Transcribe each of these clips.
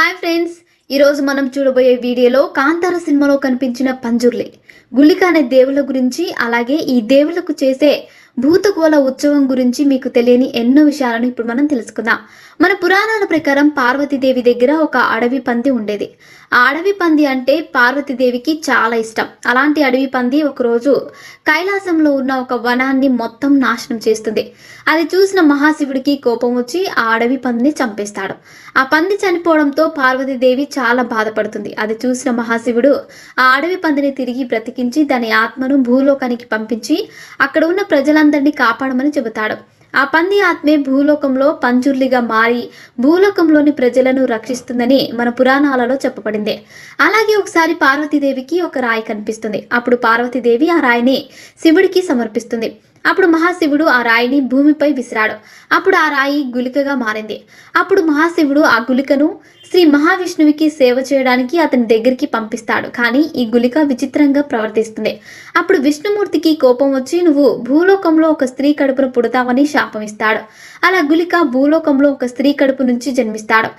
Hi friends, ఈరోజు మనం చూడబోయే వీడియోలో కాంతార సినిమాలో కనిపించిన పంజుర్లి గుళిక అనే దేవుళ్ళ గురించి, అలాగే ఈ దేవుళ్ళకు చేసే భూతకోల ఉత్సవం గురించి మీకు తెలియని ఎన్నో విషయాలను ఇప్పుడు మనం తెలుసుకుందాం. మన పురాణాల ప్రకారం పార్వతీదేవి దగ్గర ఒక అడవి పంది ఉండేది. ఆ అడవి పంది అంటే పార్వతీదేవికి చాలా ఇష్టం. అలాంటి అడవి పంది ఒకరోజు కైలాసంలో ఉన్న ఒక వనాన్ని మొత్తం నాశనం చేస్తుంది. అది చూసిన మహాశివుడికి కోపం వచ్చి ఆ అడవి పందిని చంపేస్తాడు. ఆ పంది చనిపోవడంతో పార్వతీదేవి చాలా బాధపడుతుంది. అది చూసిన మహాశివుడు ఆ అడవి పందిని తిరిగి బ్రతికించి దాని ఆత్మను భూలోకానికి పంపించి అక్కడ ఉన్న ప్రజలందరినీ కాపాడమని చెబుతాడు. ఆ పంది ఆత్మే భూలోకంలో పంజుర్లిగా మారి భూలోకంలోని ప్రజలను రక్షిస్తుందని మన పురాణాలలో చెప్పబడింది. అలాగే ఒకసారి పార్వతీదేవికి ఒక రాయి కనిపిస్తుంది. అప్పుడు పార్వతీదేవి ఆ రాయిని శివుడికి సమర్పిస్తుంది. అప్పుడు మహాశివుడు ఆ రాయిని భూమిపై విసిరాడు. అప్పుడు ఆ రాయి గుళికగా మారింది. అప్పుడు మహాశివుడు ఆ గుళికను శ్రీ మహావిష్ణువుకి సేవ చేయడానికి అతని దగ్గరికి పంపిస్తాడు. కానీ ఈ గుళిక విచిత్రంగా ప్రవర్తిస్తుంది. అప్పుడు విష్ణుమూర్తికి కోపం వచ్చి నువ్వు భూలోకంలో ఒక స్త్రీ కడుపును పుడతావని శాపం ఇస్తాడు. అలా గుళిక భూలోకంలో ఒక స్త్రీ కడుపు నుంచి జన్మిస్తాడు.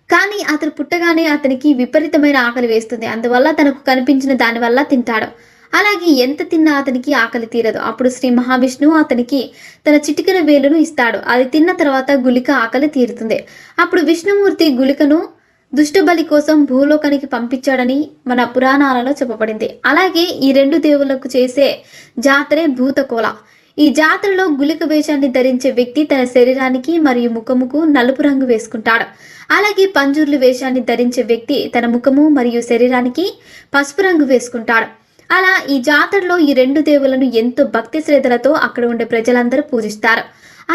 కానీ అతను పుట్టగానే అతనికి విపరీతమైన ఆకలి వేస్తుంది. అందువల్ల తనకు కనిపించిన దానివల్ల తింటాడు. అలాగే ఎంత తిన్నా అతనికి ఆకలి తీరదు. అప్పుడు శ్రీ మహావిష్ణువు అతనికి తన చిటికెన వేలును ఇస్తాడు. అది తిన్న తర్వాత గుళిక ఆకలి తీరుతుంది. అప్పుడు విష్ణుమూర్తి గుళికను దుష్టబలి కోసం భూలోకానికి పంపించాడని మన పురాణాలలో చెప్పబడింది. అలాగే ఈ రెండు దేవుళ్లకు చేసే జాతరే భూతకోల. ఈ జాతరలో గుళిక వేషాన్ని ధరించే వ్యక్తి తన శరీరానికి మరియు ముఖముకు నలుపు రంగు వేసుకుంటాడు. అలాగే పంజుర్లు వేషాన్ని ధరించే వ్యక్తి తన ముఖము మరియు శరీరానికి పసుపు రంగు వేసుకుంటాడు. అలా ఈ జాతరలో ఈ రెండు దేవులను ఎంతో భక్తి శ్రద్ధలతో అక్కడ ఉండే ప్రజలందరూ పూజిస్తారు.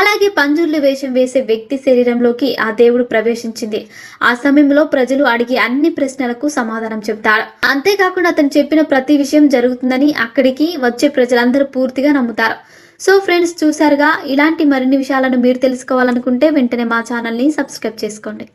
అలాగే పంజుర్లు వేషం వేసే వ్యక్తి శరీరంలోకి ఆ దేవుడు ప్రవేశించింది. ఆ సమయంలో ప్రజలు అడిగే అన్ని ప్రశ్నలకు సమాధానం చెబుతాడు. అంతేకాకుండా అతను చెప్పిన ప్రతి విషయం జరుగుతుందని అక్కడికి వచ్చే ప్రజలందరూ పూర్తిగా నమ్ముతారు. సో ఫ్రెండ్స్, చూసారుగా, ఇలాంటి మరిన్ని విషయాలను మీరు తెలుసుకోవాలనుకుంటే వెంటనే మా ఛానల్ని సబ్స్క్రైబ్ చేసుకోండి.